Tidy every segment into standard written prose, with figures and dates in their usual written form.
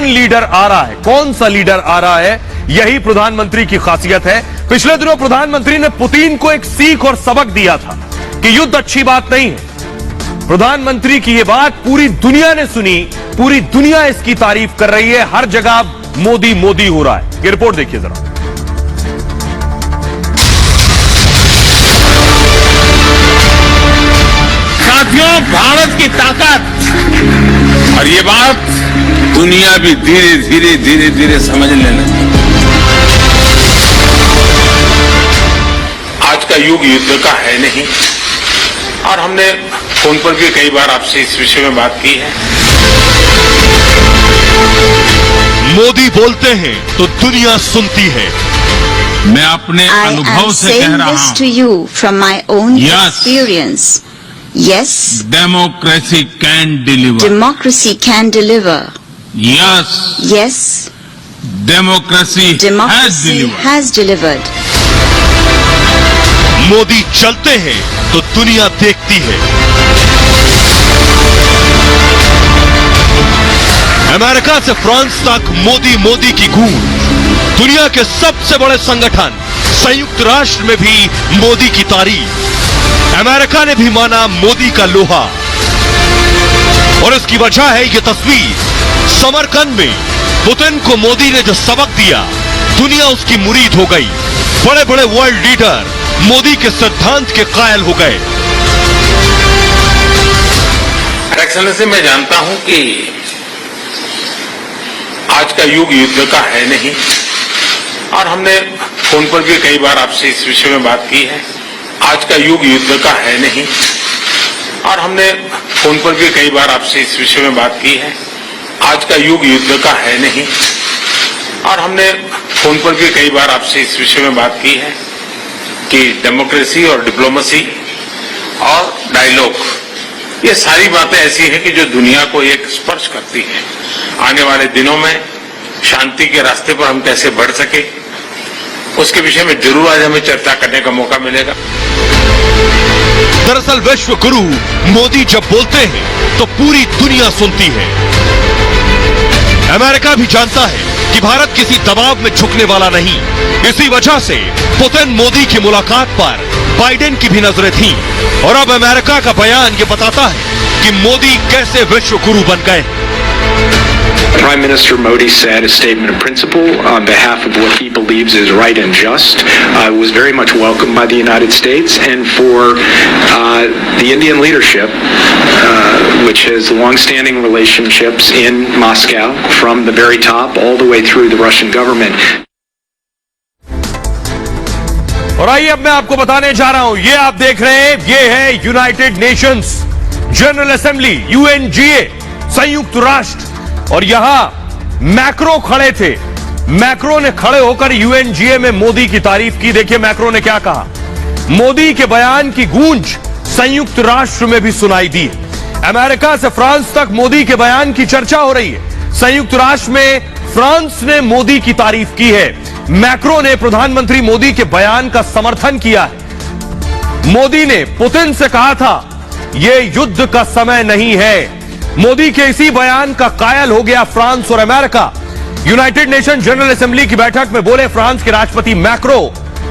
कौन लीडर आ रहा है, कौन सा लीडर आ रहा है, यही प्रधानमंत्री की खासियत है। पिछले दिनों प्रधानमंत्री ने पुतिन को एक सीख और सबक दिया था कि युद्ध अच्छी बात नहीं है। प्रधानमंत्री की यह बात पूरी दुनिया ने सुनी, पूरी दुनिया इसकी तारीफ कर रही है, हर जगह मोदी मोदी हो रहा है। ये रिपोर्ट देखिए जरा। साथियों, भारत की ताकत और ये बात दुनिया भी धीरे धीरे समझने लगी। आज का युग युद्ध का है नहीं, और हमने फोन पर भी कई बार आपसे इस विषय में बात की है। मोदी बोलते हैं तो दुनिया सुनती है। मैं अपने अनुभव से कह रहा हूं। to you from my own Yes. experience. Yes, democracy can deliver. democracy can deliver. Yes, Yes, democracy has democracy deliver. has delivered. Modi चलते हैं तो दुनिया देखती है। अमेरिका से फ्रांस तक मोदी मोदी की गूंज। दुनिया के सबसे बड़े संगठन संयुक्त राष्ट्र में भी मोदी की तारीफ। अमेरिका ने भी माना मोदी का लोहा, और इसकी वजह है ये तस्वीर। समरकंद में पुतिन को मोदी ने जो सबक दिया, दुनिया उसकी मुरीद हो गई। बड़े बड़े वर्ल्ड लीडर मोदी के सिद्धांत के कायल हो गए। एक्सेलेंसी, मैं जानता हूं कि आज का युग युद्ध का है नहीं, और हमने फोन पर भी कई बार आपसे इस विषय में बात की है। आज का युग युद्ध का है नहीं, और हमने फोन पर भी कई बार आपसे इस विषय में बात की है। आज का युग युद्ध का है नहीं, और हमने फोन पर भी कई बार आपसे इस विषय में बात की है कि डेमोक्रेसी और डिप्लोमेसी और डायलॉग, ये सारी बातें ऐसी हैं कि जो दुनिया को एक स्पर्श करती हैं। आने वाले दिनों में शांति के रास्ते पर हम कैसे बढ़ सके, उसके विषय में जरूर आज हमें चर्चा करने का मौका मिलेगा। दरअसल विश्व गुरु मोदी जब बोलते हैं तो पूरी दुनिया सुनती है। अमेरिका भी जानता है कि भारत किसी दबाव में झुकने वाला नहीं। इसी वजह से पुतिन मोदी की मुलाकात पर बाइडेन की भी नजरें थीं, और अब अमेरिका का बयान ये बताता है कि मोदी कैसे विश्व गुरु बन गए। Prime Minister Modi said a statement of principle on behalf of what he believes is right and just. Was very much welcomed by the United States and for the Indian leadership, which has long-standing relationships in Moscow from the very top all the way through the Russian government. और आइए अब मैं आपको बताने जा रहा हूं, ये आप देख रहे हैं, ये है United Nations general assembly, UNGA, संयुक्त राष्ट्र। और यहां मैक्रो खड़े थे। मैक्रो ने खड़े होकर UNGA में मोदी की तारीफ की। देखिए मैक्रो ने क्या कहा। मोदी के बयान की गूंज संयुक्त राष्ट्र में भी सुनाई दी। अमेरिका से फ्रांस तक मोदी के बयान की चर्चा हो रही है। संयुक्त राष्ट्र में फ्रांस ने मोदी की तारीफ की है। मैक्रो ने प्रधानमंत्री मोदी के बयान का समर्थन किया है। मोदी ने पुतिन से कहा था यह युद्ध का समय नहीं है। मोदी के इसी बयान का कायल हो गया फ्रांस और America. United nation general assembly की बैठक में बोले फ्रांस के राष्ट्रपति मैक्रो,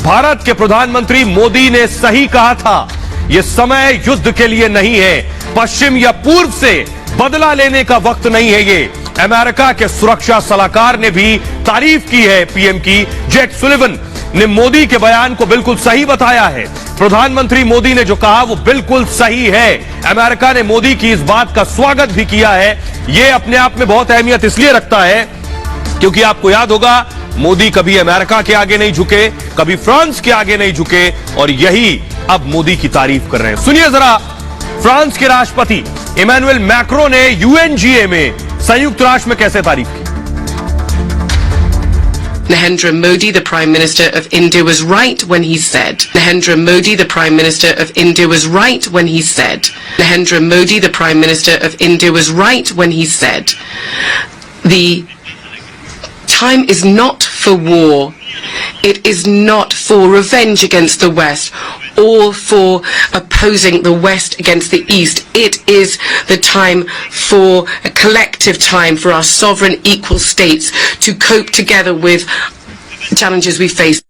भारत के प्रधानमंत्री मोदी ने सही कहा था, यह समय युद्ध के लिए नहीं है। पश्चिम या पूर्व से बदला लेने का वक्त नहीं है। ये अमेरिका के सुरक्षा सलाहकार ने भी तारीफ की है पीएम की। जैक सुलिवन ने मोदी के बयान को बिल्कुल सही बताया है। प्रधानमंत्री मोदी ने जो कहा वो बिल्कुल सही है। अमेरिका ने मोदी की इस बात का स्वागत भी किया है। यह अपने आप में बहुत अहमियत इसलिए रखता है क्योंकि आपको याद होगा मोदी कभी अमेरिका के आगे नहीं झुके, कभी फ्रांस के आगे नहीं झुके, और यही अब मोदी की तारीफ कर रहे हैं। सुनिए जरा फ्रांस के राष्ट्रपति इमैनुअल मैक्रो ने UNGA में संयुक्त राष्ट्र में कैसे तारीफ की। Narendra Modi, the Prime Minister of India, was right when he said. Narendra Modi, the Prime Minister of India, was right when he said. Narendra Modi, the Prime Minister of India, was right when he said. The time is not for war. It is not for revenge against the West. all for opposing the West against the East. It is the time for a collective time for our sovereign equal states to cope together with challenges we face.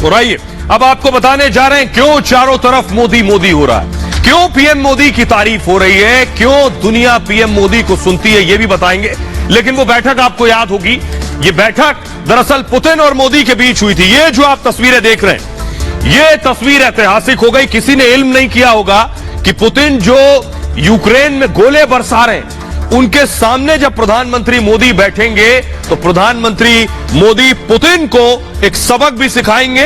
और आइए अब आपको बताने जा रहे हैं क्यों चारों तरफ मोदी मोदी हो रहा है, क्यों पीएम मोदी की तारीफ हो रही है, क्यों दुनिया पीएम मोदी को सुनती है, यह भी बताएंगे। लेकिन वो बैठक आपको याद होगी, ये बैठक दरअसल पुतिन और मोदी के बीच हुई थी। ये जो आप तस्वीरें देख रहे हैं, ये तस्वीर ऐतिहासिक हो गई। किसी ने इल्म नहीं किया होगा कि पुतिन जो यूक्रेन में गोले बरसा रहे हैं, उनके सामने जब प्रधानमंत्री मोदी बैठेंगे तो प्रधानमंत्री मोदी पुतिन को एक सबक भी सिखाएंगे,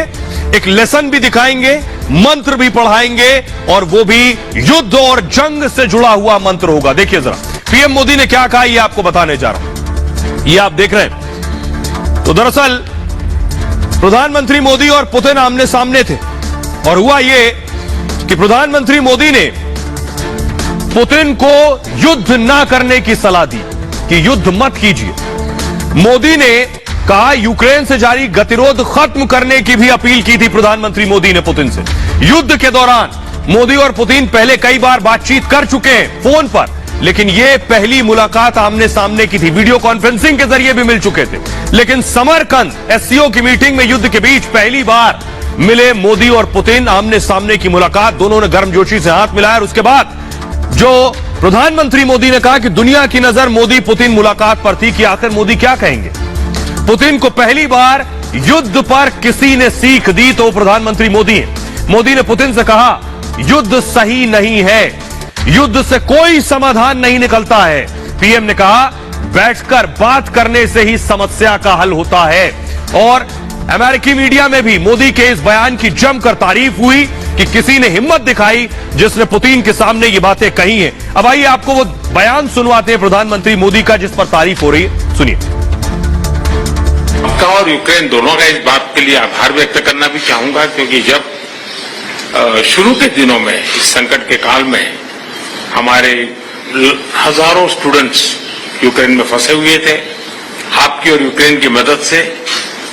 एक लेसन भी दिखाएंगे, मंत्र भी पढ़ाएंगे, और वो भी युद्ध और जंग से जुड़ा हुआ मंत्र होगा। देखिए जरा पीएम मोदी ने क्या कहा, ये आपको बताने जा रहा हूं। ये आप देख रहे हैं। तो दरअसल प्रधानमंत्री मोदी और पुतिन आमने सामने थे, और हुआ ये कि प्रधानमंत्री मोदी ने पुतिन को युद्ध ना करने की सलाह दी कि युद्ध मत कीजिए। मोदी ने कहा, यूक्रेन से जारी गतिरोध खत्म करने की भी अपील की थी प्रधानमंत्री मोदी ने पुतिन से। युद्ध के दौरान मोदी और पुतिन पहले कई बार बातचीत कर चुके हैं फोन पर, लेकिन यह पहली मुलाकात आमने सामने की थी। वीडियो कॉन्फ्रेंसिंग के जरिए भी मिल चुके थे, लेकिन समरकंद एससीओ की मीटिंग में युद्ध के बीच पहली बार मिले मोदी और पुतिन। आमने सामने की मुलाकात, दोनों ने गर्मजोशी से हाथ मिलाया, और उसके बाद जो प्रधानमंत्री मोदी ने कहा कि दुनिया की नजर मोदी पुतिन मुलाकात पर थी कि आखिर मोदी क्या कहेंगे। पुतिन को पहली बार युद्ध पर किसी ने सीख दी तो प्रधानमंत्री मोदी हैं। मोदी ने पुतिन से कहा, युद्ध सही नहीं है, युद्ध से कोई समाधान नहीं निकलता है। पीएम ने कहा, बैठकर बात करने से ही समस्या का हल होता है। और अमेरिकी मीडिया में भी मोदी के इस बयान की जमकर तारीफ हुई कि किसी ने हिम्मत दिखाई जिसने पुतिन के सामने ये बातें कही हैं। अब आइए आपको वो बयान सुनवाते हैं प्रधानमंत्री मोदी का जिस पर तारीफ हो रही है, सुनिए। आपका और यूक्रेन दोनों का इस बात के लिए आभार व्यक्त करना भी चाहूंगा, क्योंकि जब शुरू के दिनों में इस संकट के काल में हमारे हजारों स्टूडेंट्स यूक्रेन में फंसे हुए थे, आपकी और यूक्रेन की मदद से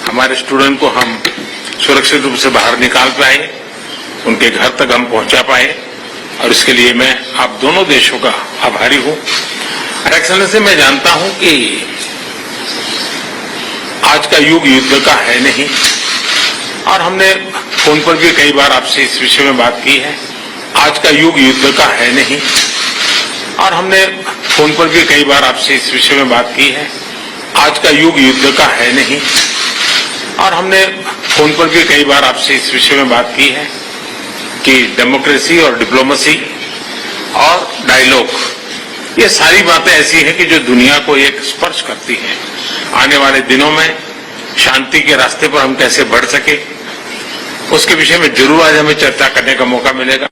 हमारे स्टूडेंट को हम सुरक्षित रूप से बाहर निकाल पाए, उनके घर तक हम पहुंचा पाए, और इसके लिए मैं आप दोनों देशों का आभारी हूं। एक्सेलेंसी, मैं जानता हूं कि आज का युग युद्ध का है नहीं, और हमने फोन पर भी कई बार आपसे इस विषय में बात की है। आज का युग युद्ध का है नहीं, और हमने फोन पर भी कई बार आपसे इस विषय में बात की है। आज का युग युद्ध का है नहीं, और हमने फोन पर भी कई बार आपसे इस विषय में बात की है कि डेमोक्रेसी और डिप्लोमेसी और डायलॉग, ये सारी बातें ऐसी हैं कि जो दुनिया को एक स्पर्श करती हैं। आने वाले दिनों में शांति के रास्ते पर हम कैसे बढ़ सके, उसके विषय में जरूर आज हमें चर्चा करने का मौका मिलेगा।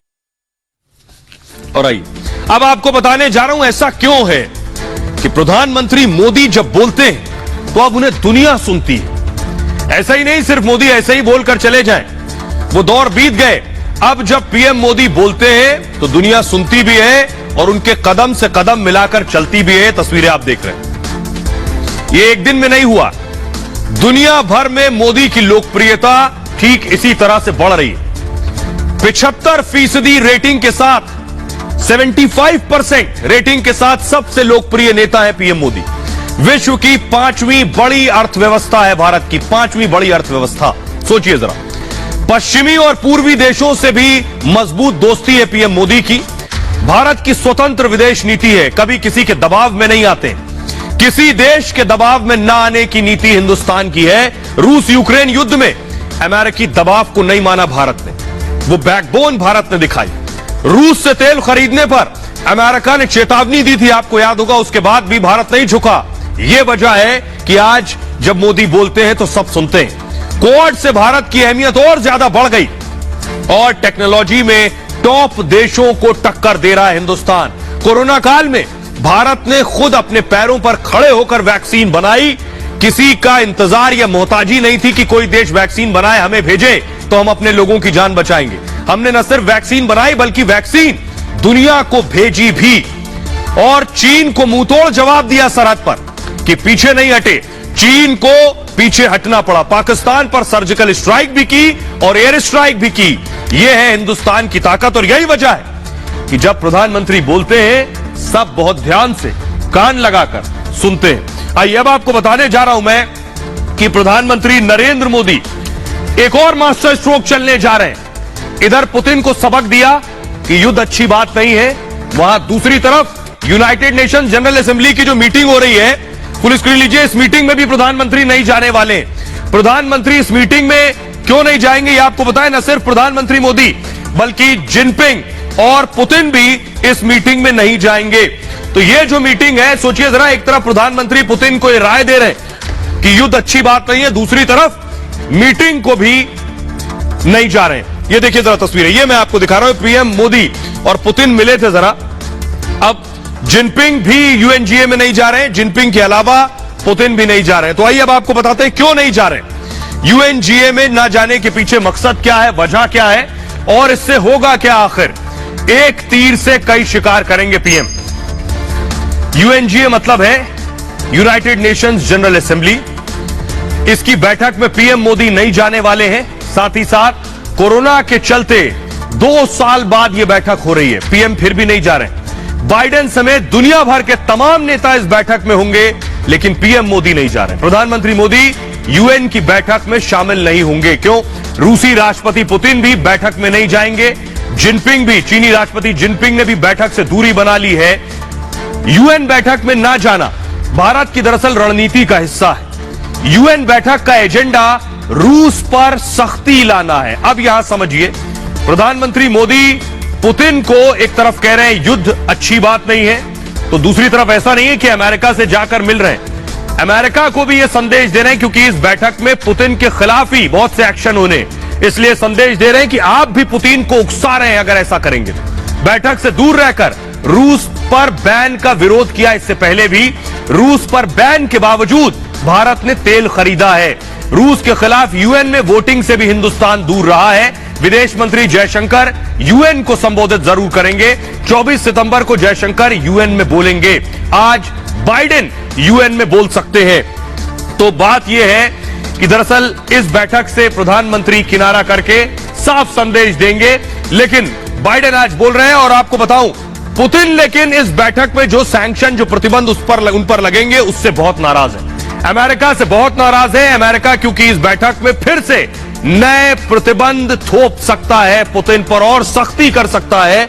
और आइए अब आपको बताने जा रहा हूं ऐसा क्यों है कि प्रधानमंत्री मोदी जब बोलते हैं तो अब उन्हें दुनिया सुनती है। ऐसा ही नहीं सिर्फ मोदी ऐसे ही बोलकर चले जाएं, वो दौर बीत गए। अब जब पीएम मोदी बोलते हैं तो दुनिया सुनती भी है और उनके कदम से कदम मिलाकर चलती भी है। तस्वीरें आप देख रहे हैं, ये एक दिन में नहीं हुआ। दुनिया भर में मोदी की लोकप्रियता ठीक इसी तरह से बढ़ रही है। 75% रेटिंग के साथ, 75% रेटिंग के साथ सबसे लोकप्रिय नेता है पीएम मोदी। विश्व की 5वीं बड़ी अर्थव्यवस्था है भारत की, 5वीं बड़ी अर्थव्यवस्था। सोचिए जरा, पश्चिमी और पूर्वी देशों से भी मजबूत दोस्ती है पीएम मोदी की। भारत की स्वतंत्र विदेश नीति है, कभी किसी के दबाव में नहीं आते, किसी देश के दबाव में न आने की नीति हिंदुस्तान की है। रूस यूक्रेन युद्ध में अमेरिकी दबाव को नहीं माना भारत ने, वो बैकबोन भारत ने दिखाई। रूस से तेल खरीदने पर अमेरिका ने चेतावनी दी थी, आपको याद होगा, उसके बाद भी भारत नहीं झुका। यह वजह है कि आज जब मोदी बोलते हैं तो सब सुनते हैं। क्वाड से भारत की अहमियत और ज्यादा बढ़ गई, और टेक्नोलॉजी में टॉप देशों को टक्कर दे रहा है हिंदुस्तान। कोरोना काल में भारत ने खुद अपने पैरों पर खड़े होकर वैक्सीन बनाई, किसी का इंतजार या मोहताजी नहीं थी कि कोई देश वैक्सीन बनाए हमें भेजे तो हम अपने लोगों की जान बचाएंगे। हमने न सिर्फ वैक्सीन बनाई बल्कि वैक्सीन दुनिया को भेजी भी, और चीन को मुंहतोड़ जवाब दिया सरहद पर कि पीछे नहीं हटे। चीन को पीछे हटना पड़ा, पाकिस्तान पर सर्जिकल स्ट्राइक भी की और एयर स्ट्राइक भी की। यह है हिंदुस्तान की ताकत और यही वजह है कि जब प्रधानमंत्री बोलते हैं सब बहुत ध्यान से कान लगाकर सुनते हैं। आइए अब आपको बताने जा रहा हूं मैं कि प्रधानमंत्री नरेंद्र मोदी एक और मास्टर स्ट्रोक चलने जा रहे हैं। इधर पुतिन को सबक दिया कि युद्ध अच्छी बात नहीं है, वहां दूसरी तरफ यूनाइटेड नेशन जनरल असेंबली की जो मीटिंग हो रही है, फुल स्क्रीन लीजिए, इस मीटिंग में भी प्रधानमंत्री नहीं जाने वाले। प्रधानमंत्री इस मीटिंग में क्यों नहीं जाएंगे ये आपको बताएं। न सिर्फ प्रधानमंत्री मोदी बल्कि जिनपिंग और पुतिन भी इस मीटिंग में नहीं जाएंगे। तो ये जो मीटिंग है, सोचिए जरा, एक तरफ प्रधानमंत्री पुतिन को ये राय दे रहे हैं कि युद्ध अच्छी बात नहीं है, दूसरी तरफ मीटिंग को भी नहीं जा रहे हैं। ये देखिए जरा तस्वीरें, ये मैं आपको दिखा रहा हूं। पीएम मोदी और पुतिन मिले थे जरा, अब जिनपिंग भी यूएनजीए में नहीं जा रहे हैं, जिनपिंग के अलावा पुतिन भी नहीं जा रहे हैं। तो आइए अब आपको बताते हैं क्यों नहीं जा रहे। यूएनजीए में ना जाने के पीछे मकसद क्या है, वजह क्या है और इससे होगा क्या आखिर। एक तीर से कई शिकार करेंगे पीएम। यूएनजीए मतलब है यूनाइटेड नेशंस जनरल असेंबली। इसकी बैठक में पीएम मोदी नहीं जाने वाले हैं। साथ ही साथ कोरोना के चलते 2 साल बाद यह बैठक हो रही है, पीएम फिर भी नहीं जा रहे। बाइडेन समेत दुनिया भर के तमाम नेता इस बैठक में होंगे, लेकिन पीएम मोदी नहीं जा रहे। प्रधानमंत्री मोदी यूएन की बैठक में शामिल नहीं होंगे। क्यों? रूसी राष्ट्रपति पुतिन भी बैठक में नहीं जाएंगे, जिनपिंग भी, चीनी राष्ट्रपति जिनपिंग ने भी बैठक से दूरी बना ली है। यूएन बैठक में ना जाना भारत की दरअसल रणनीति का हिस्सा है। यूएन बैठक का एजेंडा रूस पर सख्ती लाना है। अब यहां समझिए, प्रधानमंत्री मोदी पुतिन को एक तरफ कह रहे हैं युद्ध अच्छी बात नहीं है, तो दूसरी तरफ ऐसा नहीं है कि अमेरिका से जाकर मिल रहे हैं। अमेरिका को भी यह संदेश दे रहे हैं, क्योंकि इस बैठक में पुतिन के खिलाफ ही बहुत से एक्शन होने, इसलिए संदेश दे रहे हैं कि आप भी पुतिन को उकसा रहे हैं अगर ऐसा करेंगे तो। बैठक से दूर रहकर रूस पर बैन का विरोध किया। इससे पहले भी रूस पर बैन के बावजूद भारत ने तेल खरीदा है। रूस के खिलाफ यूएन में वोटिंग से भी हिंदुस्तान दूर रहा है। विदेश मंत्री जयशंकर यूएन को संबोधित जरूर करेंगे। 24 सितंबर को जयशंकर यूएन में बोलेंगे। आज बाइडेन यूएन में बोल सकते हैं। तो बात यह है कि दरअसल इस बैठक से प्रधानमंत्री किनारा करके साफ संदेश देंगे, लेकिन बाइडेन आज बोल रहे हैं। और आपको बताऊं, पुतिन लेकिन इस बैठक में जो सैंक्शन, जो प्रतिबंध उन पर लगेंगे, उससे बहुत नाराज है। अमेरिका से बहुत नाराज है अमेरिका, क्योंकि इस बैठक में फिर से नए प्रतिबंध थोप सकता है पुतिन पर और सख्ती कर सकता है।